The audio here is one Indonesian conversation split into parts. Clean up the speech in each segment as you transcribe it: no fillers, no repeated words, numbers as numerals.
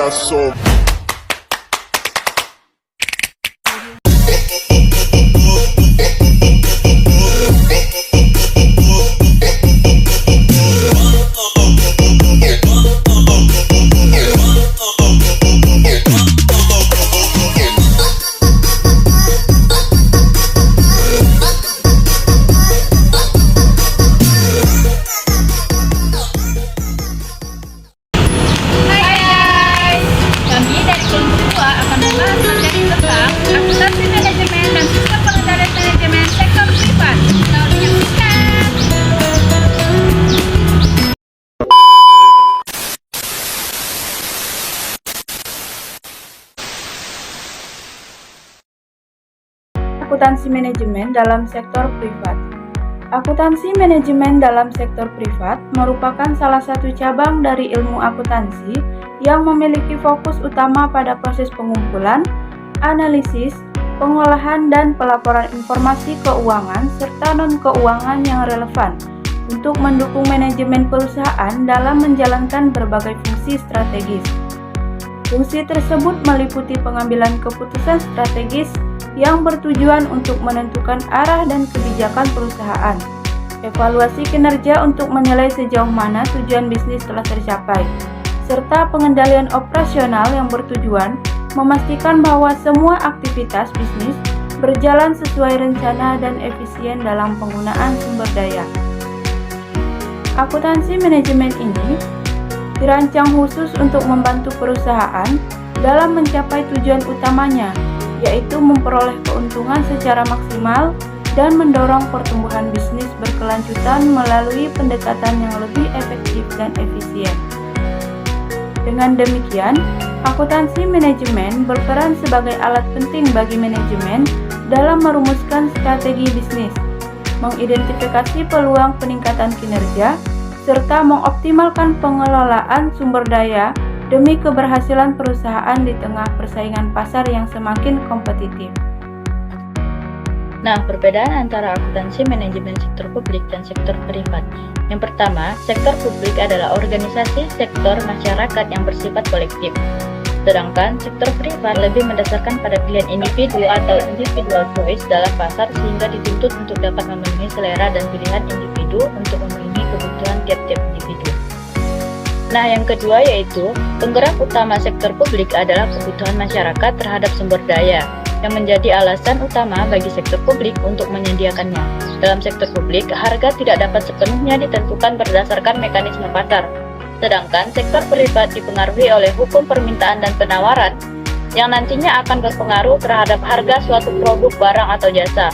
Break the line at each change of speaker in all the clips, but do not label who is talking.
corazón.
Akuntansi manajemen dalam sektor privat. Akuntansi manajemen dalam sektor privat merupakan salah satu cabang dari ilmu akuntansi yang memiliki fokus utama pada proses pengumpulan, analisis, pengolahan, dan pelaporan informasi keuangan serta non-keuangan yang relevan untuk mendukung manajemen perusahaan dalam menjalankan berbagai fungsi strategis. Fungsi tersebut meliputi pengambilan keputusan strategis yang bertujuan untuk menentukan arah dan kebijakan perusahaan, evaluasi kinerja untuk menilai sejauh mana tujuan bisnis telah tercapai, serta pengendalian operasional yang bertujuan memastikan bahwa semua aktivitas bisnis berjalan sesuai rencana dan efisien dalam penggunaan sumber daya. Akuntansi manajemen ini dirancang khusus untuk membantu perusahaan dalam mencapai tujuan utamanya, yaitu memperoleh keuntungan secara maksimal dan mendorong pertumbuhan bisnis berkelanjutan melalui pendekatan yang lebih efektif dan efisien. Dengan demikian, akuntansi manajemen berperan sebagai alat penting bagi manajemen dalam merumuskan strategi bisnis, mengidentifikasi peluang peningkatan kinerja, serta mengoptimalkan pengelolaan sumber daya demi keberhasilan perusahaan di tengah persaingan pasar yang semakin kompetitif.
Nah, perbedaan antara akuntansi manajemen sektor publik dan sektor privat. Yang pertama, sektor publik adalah organisasi sektor masyarakat yang bersifat kolektif. Sedangkan sektor privat lebih mendasarkan pada pilihan individu atau individual choice dalam pasar sehingga dituntut untuk dapat memenuhi selera dan pilihan individu untuk memenuhi kebutuhan tiap-tiap individu. Nah, yang kedua yaitu penggerak utama sektor publik adalah kebutuhan masyarakat terhadap sumber daya yang menjadi alasan utama bagi sektor publik untuk menyediakannya. Dalam sektor publik, harga tidak dapat sepenuhnya ditentukan berdasarkan mekanisme pasar. Sedangkan sektor privat dipengaruhi oleh hukum permintaan dan penawaran yang nantinya akan berpengaruh terhadap harga suatu produk, barang, atau jasa.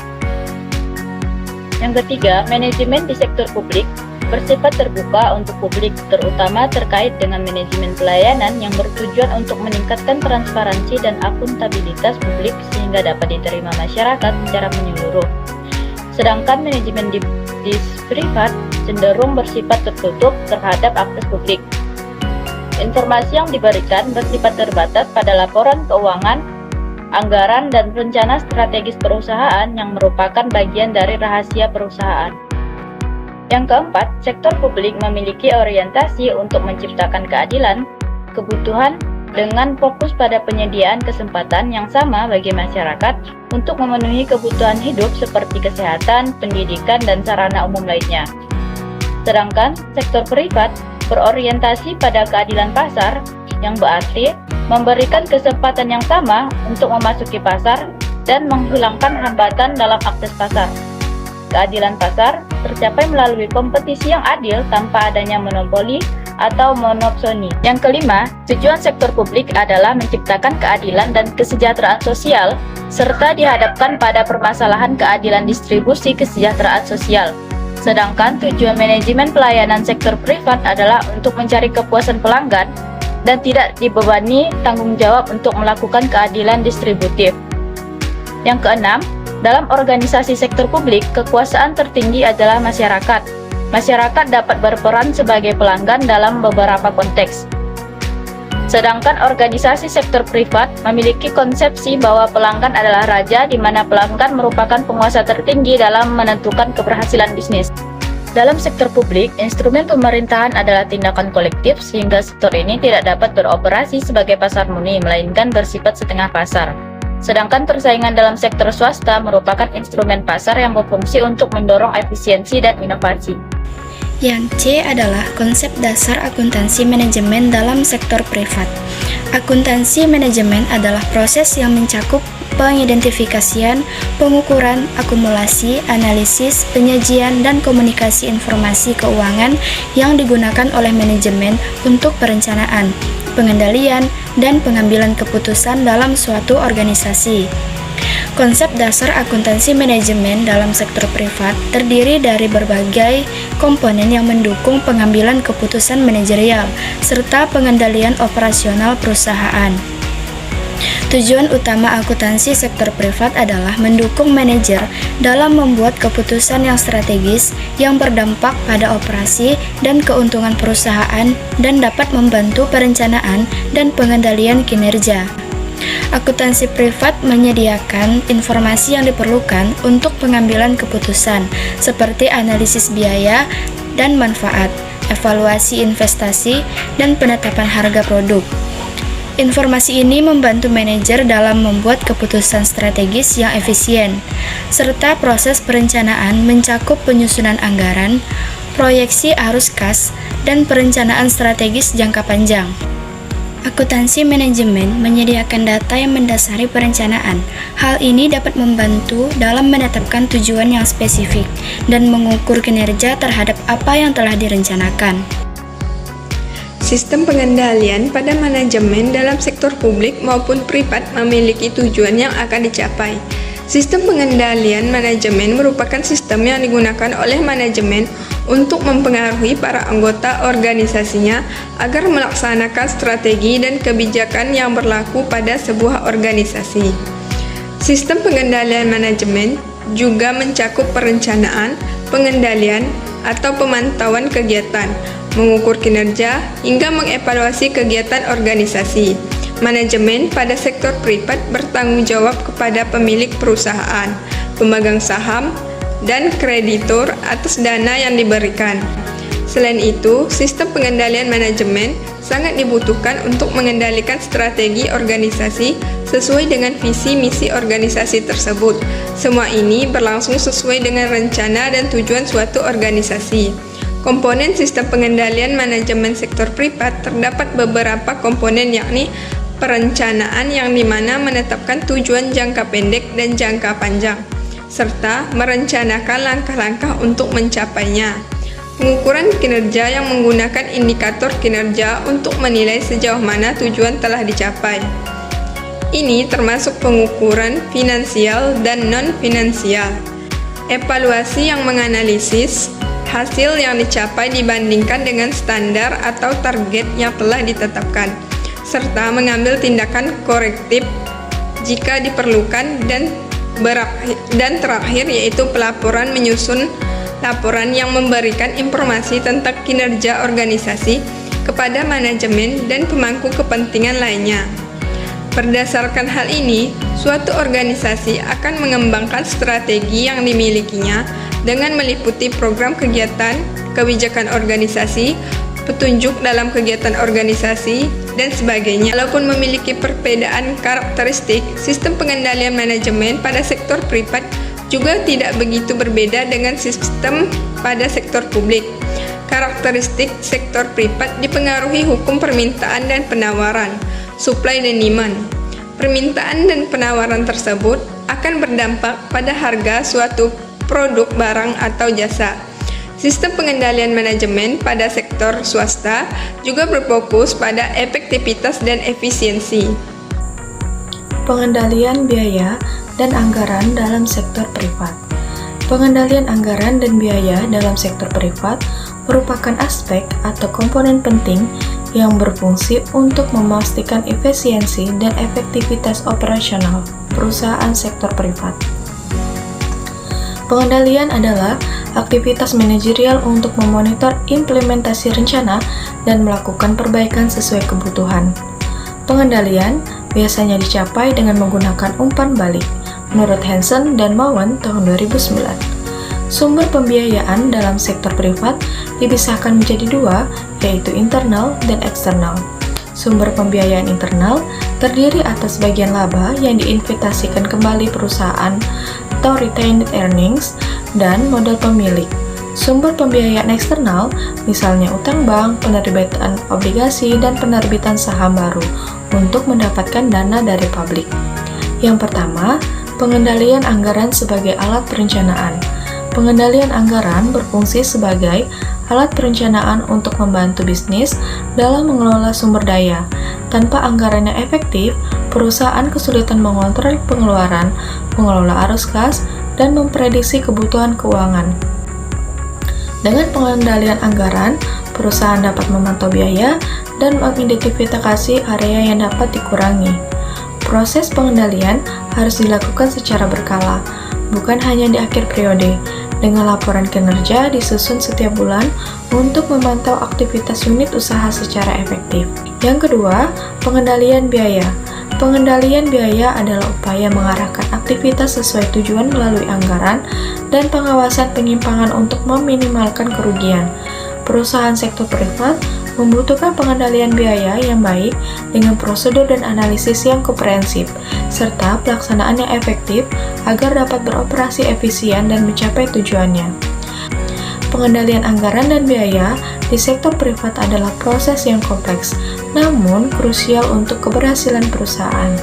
Yang ketiga, manajemen di sektor publik bersifat terbuka untuk publik, terutama terkait dengan manajemen pelayanan yang bertujuan untuk meningkatkan transparansi dan akuntabilitas publik sehingga dapat diterima masyarakat secara menyeluruh. Sedangkan manajemen di privat cenderung bersifat tertutup terhadap akses publik. Informasi yang diberikan bersifat terbatas pada laporan keuangan, anggaran, dan rencana strategis perusahaan yang merupakan bagian dari rahasia perusahaan. Yang keempat, sektor publik memiliki orientasi untuk menciptakan keadilan, kebutuhan, dengan fokus pada penyediaan kesempatan yang sama bagi masyarakat untuk memenuhi kebutuhan hidup seperti kesehatan, pendidikan, dan sarana umum lainnya. Sedangkan sektor privat berorientasi pada keadilan pasar, yang berarti memberikan kesempatan yang sama untuk memasuki pasar dan menghilangkan hambatan dalam akses pasar. Keadilan pasar tercapai melalui kompetisi yang adil tanpa adanya monopoli atau monopsoni. Yang kelima, tujuan sektor publik adalah menciptakan keadilan dan kesejahteraan sosial, serta dihadapkan pada permasalahan keadilan distribusi kesejahteraan sosial. Sedangkan tujuan manajemen pelayanan sektor privat adalah untuk mencari kepuasan pelanggan dan tidak dibebani tanggung jawab untuk melakukan keadilan distributif. Yang keenam, dalam organisasi sektor publik, kekuasaan tertinggi adalah masyarakat. Masyarakat dapat berperan sebagai pelanggan dalam beberapa konteks. Sedangkan organisasi sektor privat memiliki konsepsi bahwa pelanggan adalah raja, di mana pelanggan merupakan penguasa tertinggi dalam menentukan keberhasilan bisnis. Dalam sektor publik, instrumen pemerintahan adalah tindakan kolektif sehingga sektor ini tidak dapat beroperasi sebagai pasar murni, melainkan bersifat setengah pasar. Sedangkan persaingan dalam sektor swasta merupakan instrumen pasar yang berfungsi untuk mendorong efisiensi dan inovasi.
Yang C adalah konsep dasar akuntansi manajemen dalam sektor privat. Akuntansi manajemen adalah proses yang mencakup pengidentifikasian, pengukuran, akumulasi, analisis, penyajian, dan komunikasi informasi keuangan yang digunakan oleh manajemen untuk perencanaan, pengendalian, dan pengambilan keputusan dalam suatu organisasi. Konsep dasar akuntansi manajemen dalam sektor privat terdiri dari berbagai komponen yang mendukung pengambilan keputusan manajerial serta pengendalian operasional perusahaan. Tujuan utama akuntansi sektor privat adalah mendukung manajer dalam membuat keputusan yang strategis yang berdampak pada operasi dan keuntungan perusahaan dan dapat membantu perencanaan dan pengendalian kinerja. Akuntansi privat menyediakan informasi yang diperlukan untuk pengambilan keputusan, seperti analisis biaya dan manfaat, evaluasi investasi, dan penetapan harga produk. Informasi ini membantu manajer dalam membuat keputusan strategis yang efisien, serta proses perencanaan mencakup penyusunan anggaran, proyeksi arus kas, dan perencanaan strategis jangka panjang. Akuntansi manajemen menyediakan data yang mendasari perencanaan. Hal ini dapat membantu dalam menetapkan tujuan yang spesifik dan mengukur kinerja terhadap apa yang telah direncanakan.
Sistem pengendalian pada manajemen dalam sektor publik maupun privat memiliki tujuan yang akan dicapai. Sistem pengendalian manajemen merupakan sistem yang digunakan oleh manajemen untuk mempengaruhi para anggota organisasinya agar melaksanakan strategi dan kebijakan yang berlaku pada sebuah organisasi. Sistem pengendalian manajemen juga mencakup perencanaan, pengendalian, atau pemantauan kegiatan, mengukur kinerja, hingga mengevaluasi kegiatan organisasi. Manajemen pada sektor privat bertanggung jawab kepada pemilik perusahaan, pemegang saham, dan kreditur atas dana yang diberikan. Selain itu, sistem pengendalian manajemen sangat dibutuhkan untuk mengendalikan strategi organisasi sesuai dengan visi misi organisasi tersebut. Semua ini berlangsung sesuai dengan rencana dan tujuan suatu organisasi. Komponen sistem pengendalian manajemen sektor privat terdapat beberapa komponen, yakni perencanaan yang dimana menetapkan tujuan jangka pendek dan jangka panjang, serta merencanakan langkah-langkah untuk mencapainya. Pengukuran kinerja yang menggunakan indikator kinerja untuk menilai sejauh mana tujuan telah dicapai. Ini termasuk pengukuran finansial dan non-finansial. Evaluasi yang menganalisis hasil yang dicapai dibandingkan dengan standar atau target yang telah ditetapkan, serta mengambil tindakan korektif jika diperlukan, dan terakhir yaitu pelaporan menyusun laporan yang memberikan informasi tentang kinerja organisasi kepada manajemen dan pemangku kepentingan lainnya. Berdasarkan hal ini, suatu organisasi akan mengembangkan strategi yang dimilikinya dengan meliputi program kegiatan, kebijakan organisasi, petunjuk dalam kegiatan organisasi, dan sebagainya. Walaupun memiliki perbedaan karakteristik, sistem pengendalian manajemen pada sektor privat juga tidak begitu berbeda dengan sistem pada sektor publik. Karakteristik sektor privat dipengaruhi hukum permintaan dan penawaran, supply dan demand. Permintaan dan penawaran tersebut akan berdampak pada harga suatu produk, barang, atau jasa. Sistem pengendalian manajemen pada sektor swasta juga berfokus pada efektivitas dan efisiensi.
Pengendalian biaya dan anggaran dalam sektor privat. Pengendalian anggaran dan biaya dalam sektor privat merupakan aspek atau komponen penting yang berfungsi untuk memastikan efisiensi dan efektivitas operasional perusahaan sektor privat. Pengendalian adalah aktivitas manajerial untuk memonitor implementasi rencana dan melakukan perbaikan sesuai kebutuhan. Pengendalian biasanya dicapai dengan menggunakan umpan balik, menurut Hansen dan Mowen tahun 2009. Sumber pembiayaan dalam sektor privat dipisahkan menjadi dua, yaitu internal dan eksternal. Sumber pembiayaan internal terdiri atas bagian laba yang diinvestasikan kembali perusahaan atau retained earnings dan modal pemilik. Sumber pembiayaan eksternal, misalnya utang bank, penerbitan obligasi, dan penerbitan saham baru untuk mendapatkan dana dari publik. Yang pertama, pengendalian anggaran sebagai alat perencanaan. Pengendalian anggaran berfungsi sebagai alat perencanaan untuk membantu bisnis dalam mengelola sumber daya. Tanpa anggaran yang efektif, perusahaan kesulitan mengontrol pengeluaran, mengelola arus kas, dan memprediksi kebutuhan keuangan. Dengan pengendalian anggaran, perusahaan dapat memantau biaya dan mengidentifikasi area yang dapat dikurangi. Proses pengendalian harus dilakukan secara berkala, bukan hanya di akhir periode, dengan laporan kinerja disusun setiap bulan untuk memantau aktivitas unit usaha secara efektif. Yang kedua, pengendalian biaya. Pengendalian biaya adalah upaya mengarahkan aktivitas sesuai tujuan melalui anggaran dan pengawasan penyimpangan untuk meminimalkan kerugian. Perusahaan sektor privat membutuhkan pengendalian biaya yang baik dengan prosedur dan analisis yang komprehensif, serta pelaksanaan yang efektif agar dapat beroperasi efisien dan mencapai tujuannya. Pengendalian anggaran dan biaya di sektor privat adalah proses yang kompleks, namun krusial untuk keberhasilan perusahaan.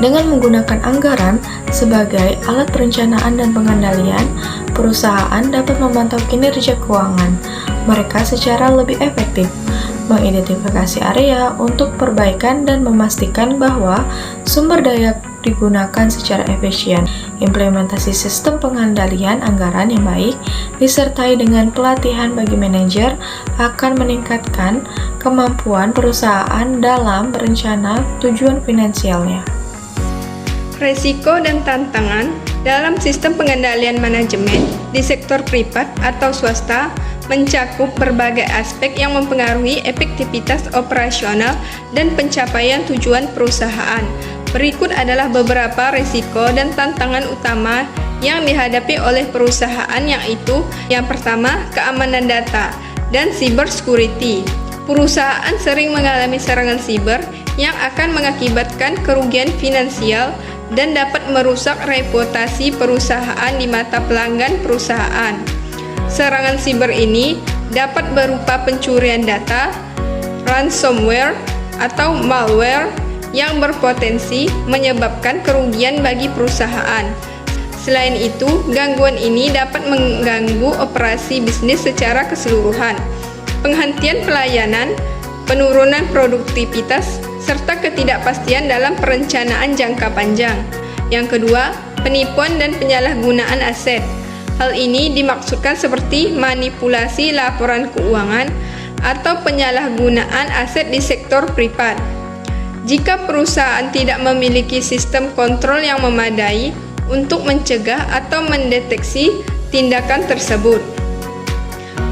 Dengan menggunakan anggaran sebagai alat perencanaan dan pengendalian, perusahaan dapat memantau kinerja keuangan mereka secara lebih efektif, mengidentifikasi area untuk perbaikan dan memastikan bahwa sumber daya digunakan secara efisien. Implementasi sistem pengendalian anggaran yang baik disertai dengan pelatihan bagi manajer akan meningkatkan kemampuan perusahaan dalam berencana tujuan finansialnya.
Resiko dan tantangan dalam sistem pengendalian manajemen di sektor privat atau swasta mencakup berbagai aspek yang mempengaruhi efektivitas operasional dan pencapaian tujuan perusahaan. Berikut adalah beberapa risiko dan tantangan utama yang dihadapi oleh perusahaan, yaitu yang pertama, keamanan data dan cyber security. Perusahaan sering mengalami serangan siber yang akan mengakibatkan kerugian finansial dan dapat merusak reputasi perusahaan di mata pelanggan perusahaan. Serangan siber ini dapat berupa pencurian data, ransomware, atau malware yang berpotensi menyebabkan kerugian bagi perusahaan. Selain itu, gangguan ini dapat mengganggu operasi bisnis secara keseluruhan, penghentian pelayanan, penurunan produktivitas, serta ketidakpastian dalam perencanaan jangka panjang. Yang kedua, penipuan dan penyalahgunaan aset. Hal ini dimaksudkan seperti manipulasi laporan keuangan atau penyalahgunaan aset di sektor privat. Jika perusahaan tidak memiliki sistem kontrol yang memadai untuk mencegah atau mendeteksi tindakan tersebut,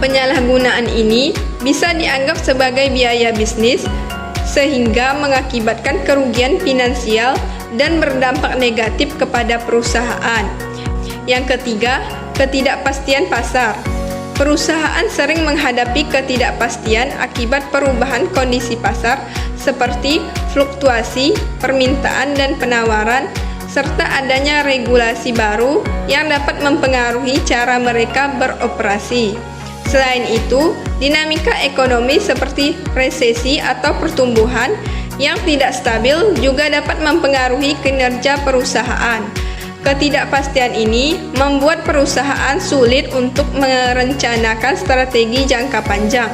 penyalahgunaan ini bisa dianggap sebagai biaya bisnis sehingga mengakibatkan kerugian finansial dan berdampak negatif kepada perusahaan. Yang ketiga, ketidakpastian pasar. Perusahaan sering menghadapi ketidakpastian akibat perubahan kondisi pasar seperti fluktuasi permintaan dan penawaran, serta adanya regulasi baru yang dapat mempengaruhi cara mereka beroperasi. Selain itu, dinamika ekonomi seperti resesi atau pertumbuhan yang tidak stabil juga dapat mempengaruhi kinerja perusahaan. Ketidakpastian ini membuat perusahaan sulit untuk merencanakan strategi jangka panjang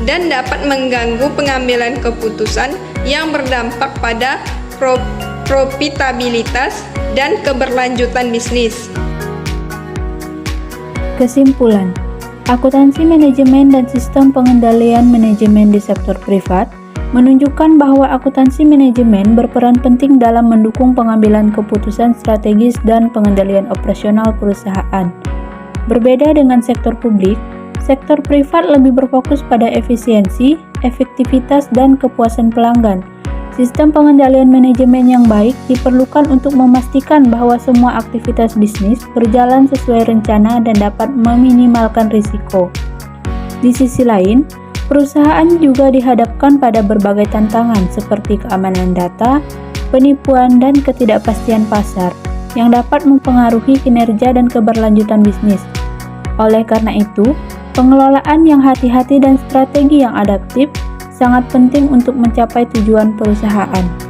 dan dapat mengganggu pengambilan keputusan yang berdampak pada profitabilitas dan keberlanjutan bisnis.
Kesimpulan, akuntansi manajemen dan sistem pengendalian manajemen di sektor privat menunjukkan bahwa akuntansi manajemen berperan penting dalam mendukung pengambilan keputusan strategis dan pengendalian operasional perusahaan. Berbeda dengan sektor publik, sektor privat lebih berfokus pada efisiensi, efektivitas, dan kepuasan pelanggan. Sistem pengendalian manajemen yang baik diperlukan untuk memastikan bahwa semua aktivitas bisnis berjalan sesuai rencana dan dapat meminimalkan risiko. Di sisi lain, perusahaan juga dihadapkan pada berbagai tantangan seperti keamanan data, penipuan, dan ketidakpastian pasar yang dapat mempengaruhi kinerja dan keberlanjutan bisnis. Oleh karena itu, pengelolaan yang hati-hati dan strategi yang adaptif sangat penting untuk mencapai tujuan perusahaan.